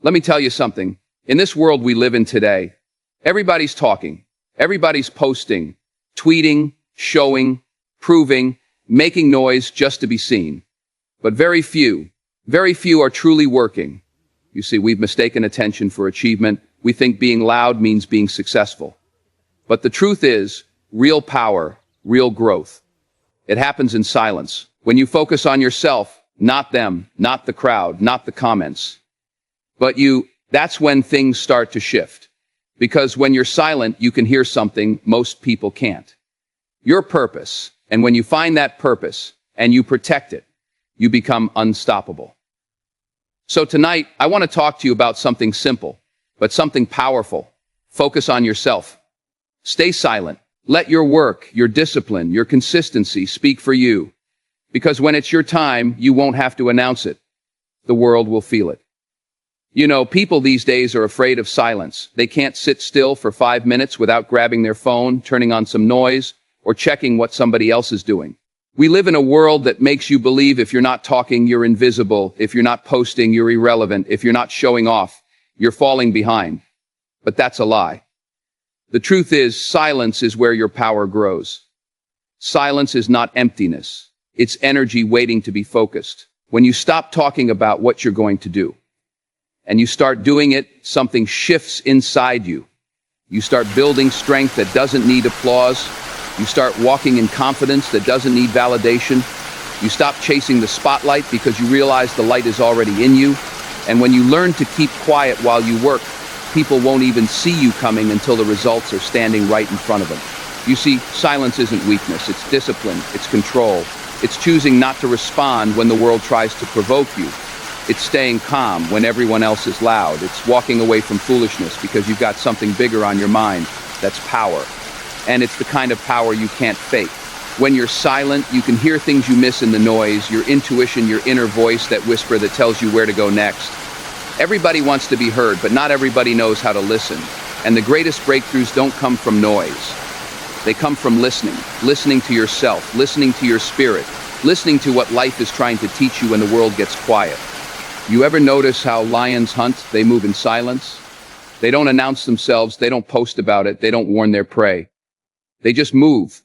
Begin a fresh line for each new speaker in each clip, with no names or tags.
Let me tell you something. In this world we live in today, everybody's talking, everybody's posting, tweeting, showing, proving, making noise just to be seen. But very few are truly working. You see, we've mistaken attention for achievement. We think being loud means being successful. But the truth is, real power, real growth, it happens in silence. When you focus on yourself, not them, not the crowd, not the comments, but you, that's when things start to shift. Because when you're silent, you can hear something most people can't. Your purpose. And when you find that purpose and you protect it, you become unstoppable. So tonight, I want to talk to you about something simple, but something powerful. Focus on yourself. Stay silent. Let your work, your discipline, your consistency speak for you. Because when it's your time, you won't have to announce it. The world will feel it. You know, people these days are afraid of silence. They can't sit still for 5 minutes without grabbing their phone, turning on some noise, or checking what somebody else is doing. We live in a world that makes you believe if you're not talking, you're invisible. If you're not posting, you're irrelevant. If you're not showing off, you're falling behind. But that's a lie. The truth is, silence is where your power grows. Silence is not emptiness. It's energy waiting to be focused. When you stop talking about what you're going to do, and you start doing it, something shifts inside you. You start building strength that doesn't need applause. You start walking in confidence that doesn't need validation. You stop chasing the spotlight because you realize the light is already in you. And when you learn to keep quiet while you work, people won't even see you coming until the results are standing right in front of them. You see, silence isn't weakness, it's discipline, it's control. It's choosing not to respond when the world tries to provoke you. It's staying calm when everyone else is loud. It's walking away from foolishness because you've got something bigger on your mind. That's power. And it's the kind of power you can't fake. When you're silent, you can hear things you miss in the noise, your intuition, your inner voice, that whisper that tells you where to go next. Everybody wants to be heard, but not everybody knows how to listen. And the greatest breakthroughs don't come from noise. They come from listening to yourself, listening to your spirit, listening to what life is trying to teach you when the world gets quiet. You ever notice how lions hunt? They move in silence. They don't announce themselves. They don't post about it. They don't warn their prey. They just move.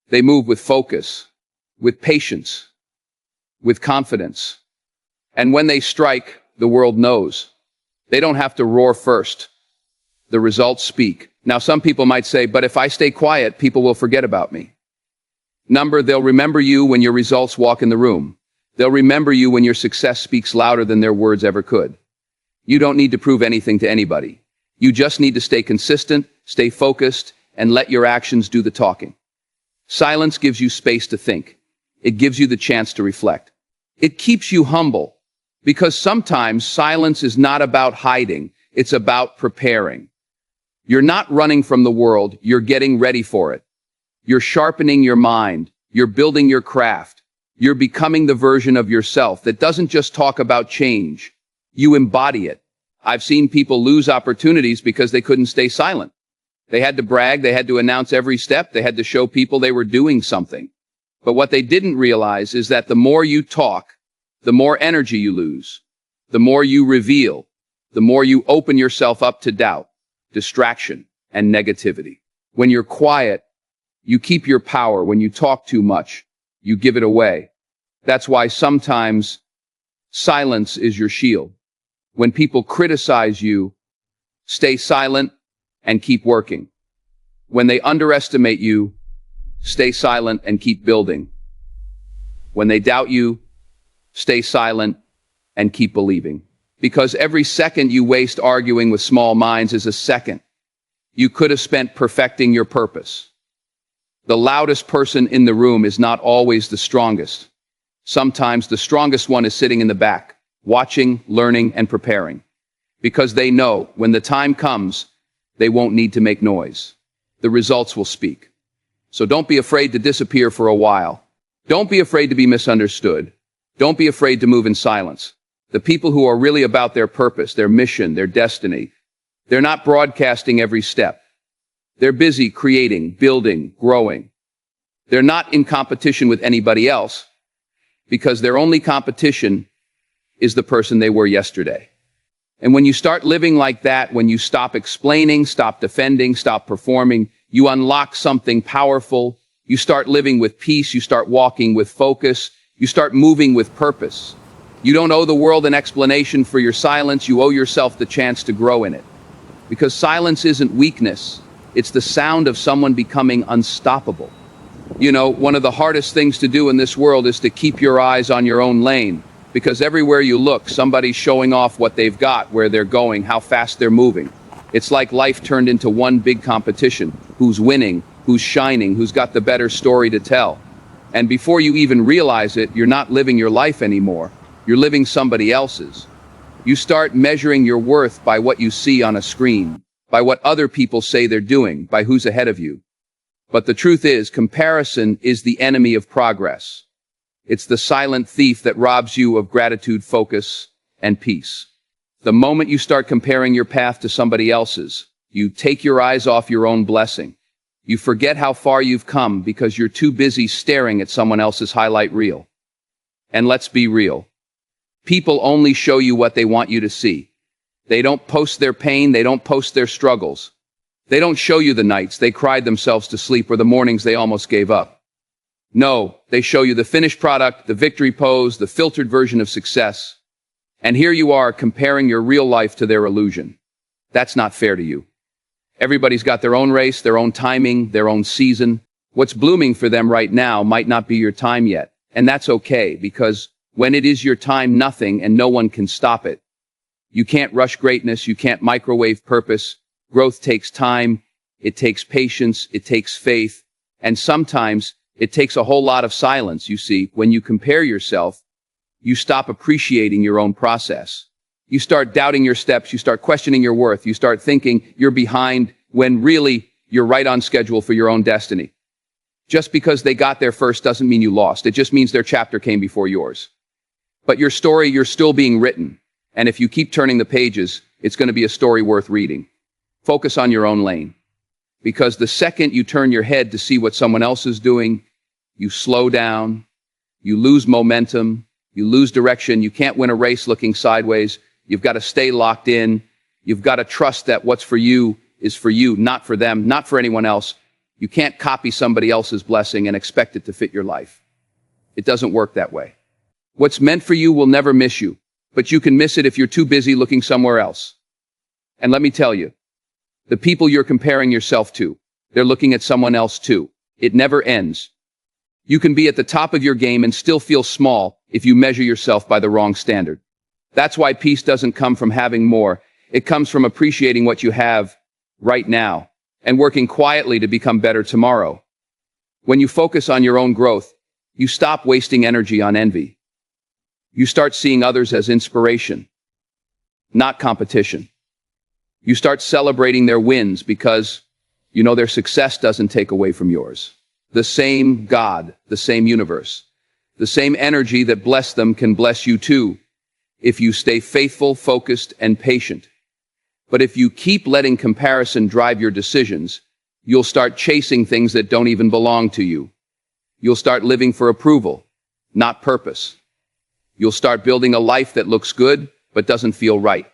They move with focus, with patience, with confidence. And when they strike, the world knows. They don't have to roar first. The results speak. Now, some people might say, but if I stay quiet, people will forget about me. They'll remember you when your results walk in the room. They'll remember you when your success speaks louder than their words ever could. You don't need to prove anything to anybody. You just need to stay consistent, stay focused, and let your actions do the talking. Silence gives you space to think. It gives you the chance to reflect. It keeps you humble, because sometimes silence is not about hiding. It's about preparing. You're not running from the world. You're getting ready for it. You're sharpening your mind. You're building your craft. You're becoming the version of yourself that doesn't just talk about change. You embody it. I've seen people lose opportunities because they couldn't stay silent. They had to brag. They had to announce every step. They had to show people they were doing something. But what they didn't realize is that the more you talk, the more energy you lose. The more you reveal, the more you open yourself up to doubt, distraction, and negativity. When you're quiet, you keep your power. When you talk too much, you give it away. That's why sometimes silence is your shield. When people criticize you, stay silent and keep working. When they underestimate you, stay silent and keep building. When they doubt you, stay silent and keep believing. Because every second you waste arguing with small minds is a second you could have spent perfecting your purpose. The loudest person in the room is not always the strongest. Sometimes the strongest one is sitting in the back, watching, learning, and preparing. Because they know when the time comes, they won't need to make noise. The results will speak. So don't be afraid to disappear for a while. Don't be afraid to be misunderstood. Don't be afraid to move in silence. The people who are really about their purpose, their mission, their destiny, they're not broadcasting every step. They're busy creating, building, growing. They're not in competition with anybody else because their only competition is the person they were yesterday. And when you start living like that, when you stop explaining, stop defending, stop performing, you unlock something powerful. You start living with peace. You start walking with focus. You start moving with purpose. You don't owe the world an explanation for your silence. You owe yourself the chance to grow in it. Because silence isn't weakness. It's the sound of someone becoming unstoppable. You know, one of the hardest things to do in this world is to keep your eyes on your own lane. Because everywhere you look, somebody's showing off what they've got, where they're going, how fast they're moving. It's like life turned into one big competition. Who's winning, who's shining, who's got the better story to tell. And before you even realize it, you're not living your life anymore. You're living somebody else's. You start measuring your worth by what you see on a screen, by what other people say they're doing, by who's ahead of you. But the truth is, comparison is the enemy of progress. It's the silent thief that robs you of gratitude, focus, and peace. The moment you start comparing your path to somebody else's, you take your eyes off your own blessing. You forget how far you've come because you're too busy staring at someone else's highlight reel. And let's be real. People only show you what they want you to see. They don't post their pain. They don't post their struggles. They don't show you the nights they cried themselves to sleep or the mornings they almost gave up. No, they show you the finished product, the victory pose, the filtered version of success. And here you are comparing your real life to their illusion. That's not fair to you. Everybody's got their own race, their own timing, their own season. What's blooming for them right now might not be your time yet. And that's okay, because when it is your time, nothing and no one can stop it. You can't rush greatness. You can't microwave purpose. Growth takes time. It takes patience. It takes faith. And sometimes it takes a whole lot of silence. You see, when you compare yourself, you stop appreciating your own process. You start doubting your steps. You start questioning your worth. You start thinking you're behind when really you're right on schedule for your own destiny. Just because they got there first doesn't mean you lost. It just means their chapter came before yours. But your story, you're still being written. And if you keep turning the pages, it's going to be a story worth reading. Focus on your own lane. Because the second you turn your head to see what someone else is doing, you slow down, you lose momentum, you lose direction. You can't win a race looking sideways. You've got to stay locked in. You've got to trust that what's for you is for you, not for them, not for anyone else. You can't copy somebody else's blessing and expect it to fit your life. It doesn't work that way. What's meant for you will never miss you, but you can miss it if you're too busy looking somewhere else. And let me tell you, the people you're comparing yourself to, they're looking at someone else too. It never ends. You can be at the top of your game and still feel small if you measure yourself by the wrong standard. That's why peace doesn't come from having more. It comes from appreciating what you have right now and working quietly to become better tomorrow. When you focus on your own growth, you stop wasting energy on envy. You start seeing others as inspiration, not competition. You start celebrating their wins because you know their success doesn't take away from yours. The same God, the same universe, the same energy that blessed them can bless you too, if you stay faithful, focused, and patient. But if you keep letting comparison drive your decisions, you'll start chasing things that don't even belong to you. You'll start living for approval, not purpose. You'll start building a life that looks good, but doesn't feel right.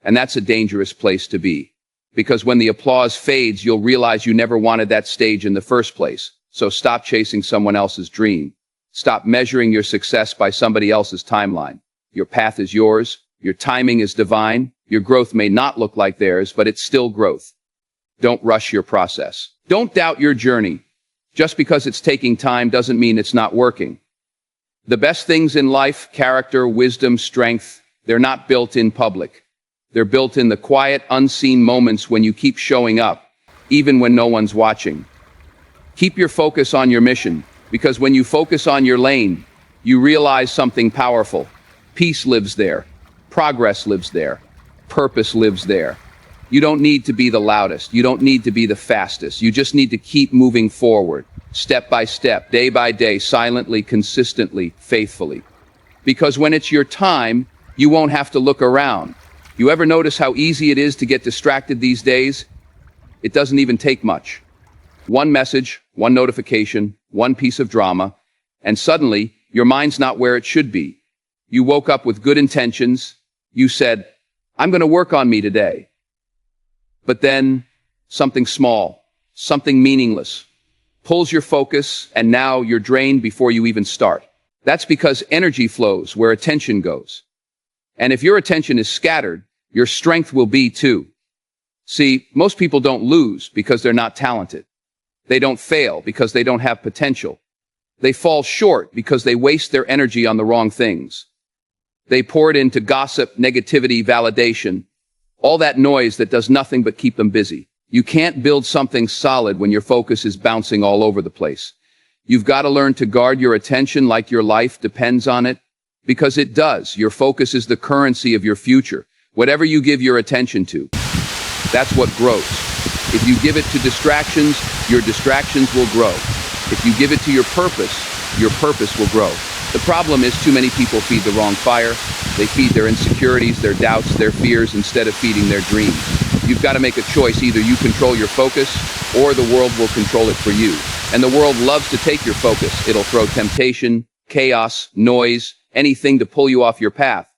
And that's a dangerous place to be. Because when the applause fades, you'll realize you never wanted that stage in the first place. So stop chasing someone else's dream. Stop measuring your success by somebody else's timeline. Your path is yours. Your timing is divine. Your growth may not look like theirs, but it's still growth. Don't rush your process. Don't doubt your journey. Just because it's taking time doesn't mean it's not working. The best things in life, character, wisdom, strength, they're not built in public. They're built in the quiet, unseen moments when you keep showing up, even when no one's watching. Keep your focus on your mission, because when you focus on your lane, you realize something powerful. Peace lives there. Progress lives there. Purpose lives there. You don't need to be the loudest. You don't need to be the fastest. You just need to keep moving forward, step by step, day by day, silently, consistently, faithfully. Because when it's your time, you won't have to look around. You ever notice how easy it is to get distracted these days? It doesn't even take much. One message, one notification, one piece of drama, and suddenly your mind's not where it should be. You woke up with good intentions. You said, I'm going to work on me today. But then something small, something meaningless, pulls your focus, and now you're drained before you even start. That's because energy flows where attention goes. And if your attention is scattered, your strength will be too. See, most people don't lose because they're not talented. They don't fail because they don't have potential. They fall short because they waste their energy on the wrong things. They pour it into gossip, negativity, validation, all that noise that does nothing but keep them busy. You can't build something solid when your focus is bouncing all over the place. You've got to learn to guard your attention like your life depends on it, because it does. Your focus is the currency of your future. Whatever you give your attention to, that's what grows. If you give it to distractions, your distractions will grow. If you give it to your purpose will grow. The problem is too many people feed the wrong fire. They feed their insecurities, their doubts, their fears instead of feeding their dreams. You've got to make a choice. Either you control your focus or the world will control it for you. And the world loves to take your focus. It'll throw temptation, chaos, noise, anything to pull you off your path.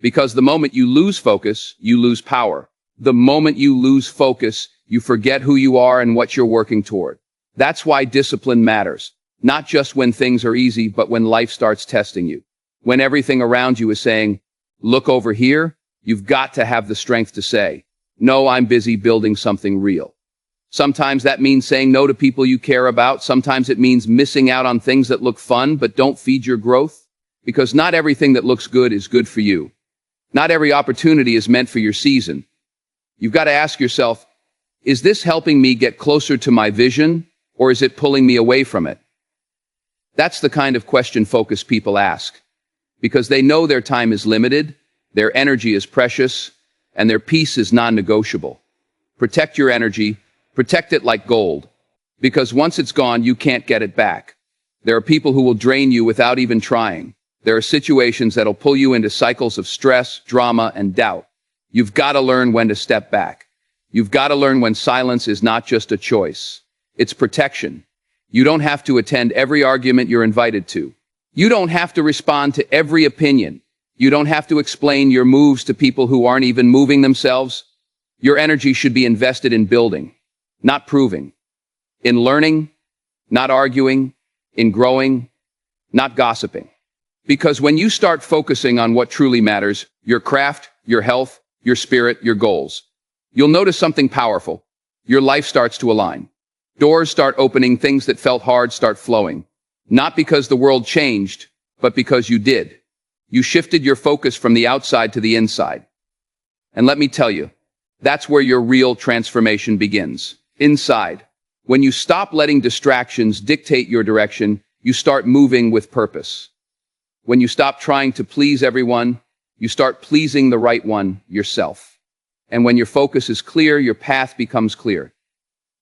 Because the moment you lose focus, you lose power. The moment you lose focus, you forget who you are and what you're working toward. That's why discipline matters. Not just when things are easy, but when life starts testing you. When everything around you is saying, look over here, you've got to have the strength to say, no, I'm busy building something real. Sometimes that means saying no to people you care about. Sometimes it means missing out on things that look fun but don't feed your growth. Because not everything that looks good is good for you. Not every opportunity is meant for your season. You've got to ask yourself, is this helping me get closer to my vision, or is it pulling me away from it? That's the kind of question focused people ask, because they know their time is limited, their energy is precious, and their peace is non-negotiable. Protect your energy, protect it like gold, because once it's gone, you can't get it back. There are people who will drain you without even trying. There are situations that'll pull you into cycles of stress, drama, and doubt. You've got to learn when to step back. You've got to learn when silence is not just a choice. It's protection. You don't have to attend every argument you're invited to. You don't have to respond to every opinion. You don't have to explain your moves to people who aren't even moving themselves. Your energy should be invested in building, not proving. In learning, not arguing. In growing, not gossiping. Because when you start focusing on what truly matters, your craft, your health, your spirit, your goals, you'll notice something powerful. Your life starts to align. Doors start opening, things that felt hard start flowing. Not because the world changed, but because you did. You shifted your focus from the outside to the inside. And let me tell you, that's where your real transformation begins. Inside. When you stop letting distractions dictate your direction, you start moving with purpose. When you stop trying to please everyone, you start pleasing the right one, yourself. And when your focus is clear, your path becomes clear.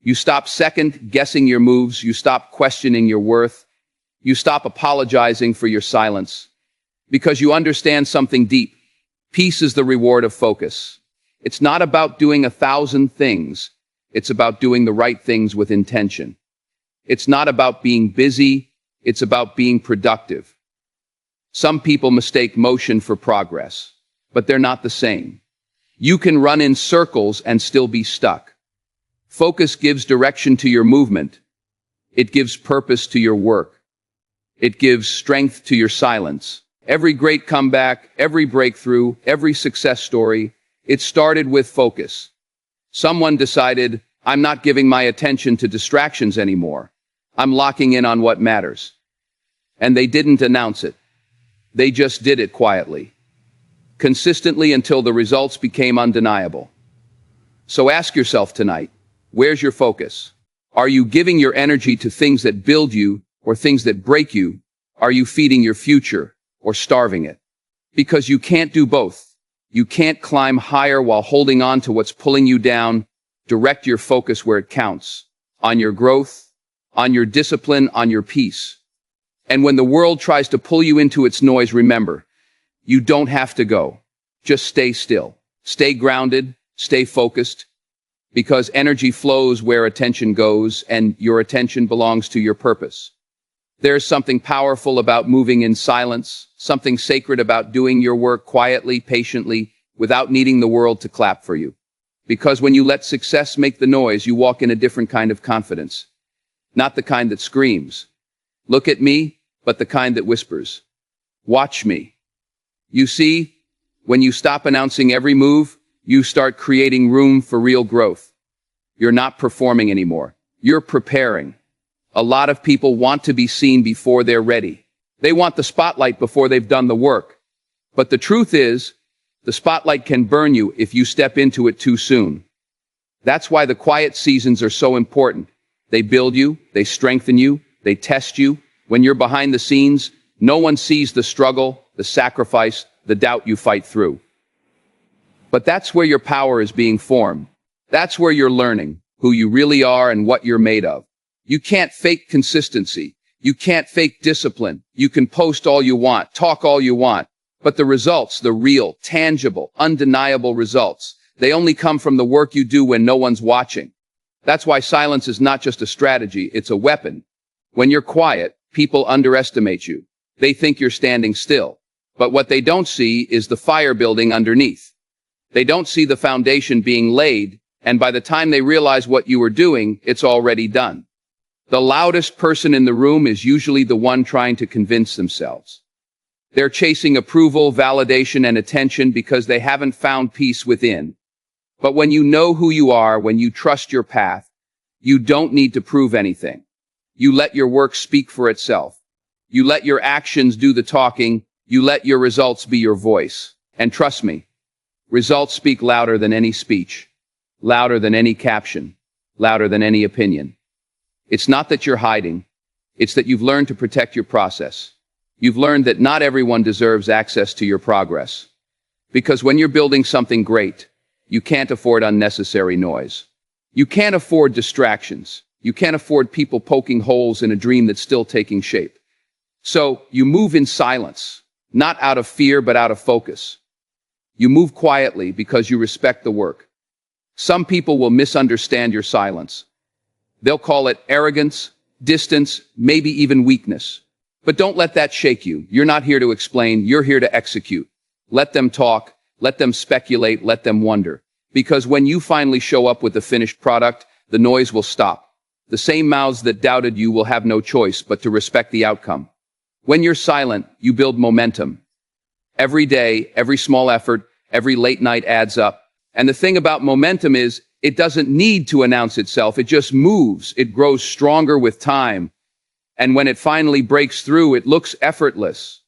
You stop second-guessing your moves. You stop questioning your worth. You stop apologizing for your silence. Because you understand something deep. Peace is the reward of focus. It's not about doing 1,000 things. It's about doing the right things with intention. It's not about being busy. It's about being productive. Some people mistake motion for progress, but they're not the same. You can run in circles and still be stuck. Focus gives direction to your movement. It gives purpose to your work. It gives strength to your silence. Every great comeback, every breakthrough, every success story, it started with focus. Someone decided, I'm not giving my attention to distractions anymore. I'm locking in on what matters. And they didn't announce it. They just did it quietly. Consistently until the results became undeniable. So ask yourself tonight, where's your focus? Are you giving your energy to things that build you or things that break you? Are you feeding your future or starving it? Because you can't do both. You can't climb higher while holding on to what's pulling you down. Direct your focus where it counts. On your growth, on your discipline, on your peace. And when the world tries to pull you into its noise, remember, you don't have to go. Just stay still. Stay grounded. Stay focused. Because energy flows where attention goes, and your attention belongs to your purpose. There's something powerful about moving in silence, something sacred about doing your work quietly, patiently, without needing the world to clap for you. Because when you let success make the noise, you walk in a different kind of confidence. Not the kind that screams, "Look at me," but the kind that whispers, "Watch me." You see, when you stop announcing every move, you start creating room for real growth. You're not performing anymore. You're preparing. A lot of people want to be seen before they're ready. They want the spotlight before they've done the work. But the truth is, the spotlight can burn you if you step into it too soon. That's why the quiet seasons are so important. They build you, they strengthen you, they test you. When you're behind the scenes, no one sees the struggle, the sacrifice, the doubt you fight through. But that's where your power is being formed. That's where you're learning who you really are and what you're made of. You can't fake consistency. You can't fake discipline. You can post all you want, talk all you want. But the results, the real, tangible, undeniable results, they only come from the work you do when no one's watching. That's why silence is not just a strategy, it's a weapon. When you're quiet, people underestimate you. They think you're standing still. But what they don't see is the fire building underneath. They don't see the foundation being laid, and by the time they realize what you are doing, it's already done. The loudest person in the room is usually the one trying to convince themselves. They're chasing approval, validation, and attention because they haven't found peace within. But when you know who you are, when you trust your path, you don't need to prove anything. You let your work speak for itself. You let your actions do the talking. You let your results be your voice. And trust me, results speak louder than any speech, louder than any caption, louder than any opinion. It's not that you're hiding. It's that you've learned to protect your process. You've learned that not everyone deserves access to your progress. Because when you're building something great, you can't afford unnecessary noise. You can't afford distractions. You can't afford people poking holes in a dream that's still taking shape. So you move in silence, not out of fear, but out of focus. You move quietly because you respect the work. Some people will misunderstand your silence. They'll call it arrogance, distance, maybe even weakness. But don't let that shake you. You're not here to explain. You're here to execute. Let them talk. Let them speculate. Let them wonder. Because when you finally show up with the finished product, the noise will stop. The same mouths that doubted you will have no choice but to respect the outcome. When you're silent, you build momentum. Every day, every small effort, every late night adds up. And the thing about momentum is, it doesn't need to announce itself. It just moves. It grows stronger with time. And when it finally breaks through, it looks effortless.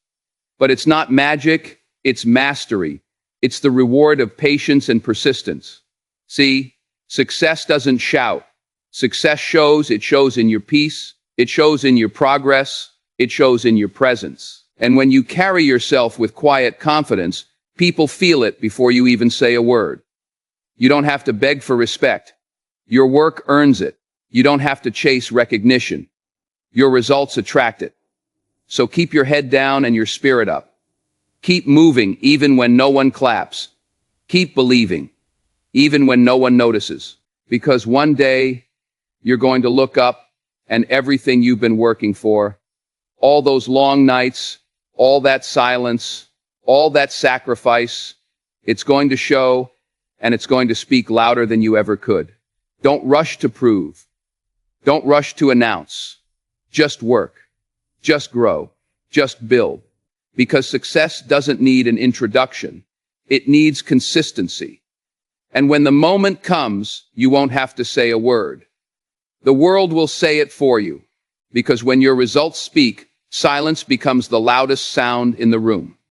But it's not magic, it's mastery. It's the reward of patience and persistence. See, success doesn't shout. Success shows. It shows in your peace. It shows in your progress. It shows in your presence. And when you carry yourself with quiet confidence, people feel it before you even say a word. You don't have to beg for respect. Your work earns it. You don't have to chase recognition. Your results attract it. So keep your head down and your spirit up. Keep moving even when no one claps. Keep believing, even when no one notices. Because one day, you're going to look up and everything you've been working for, all those long nights, all that silence, all that sacrifice, it's going to show and it's going to speak louder than you ever could. Don't rush to prove. Don't rush to announce. Just work. Just grow. Just build. Because success doesn't need an introduction. It needs consistency. And when the moment comes, you won't have to say a word. The world will say it for you. Because when your results speak, silence becomes the loudest sound in the room.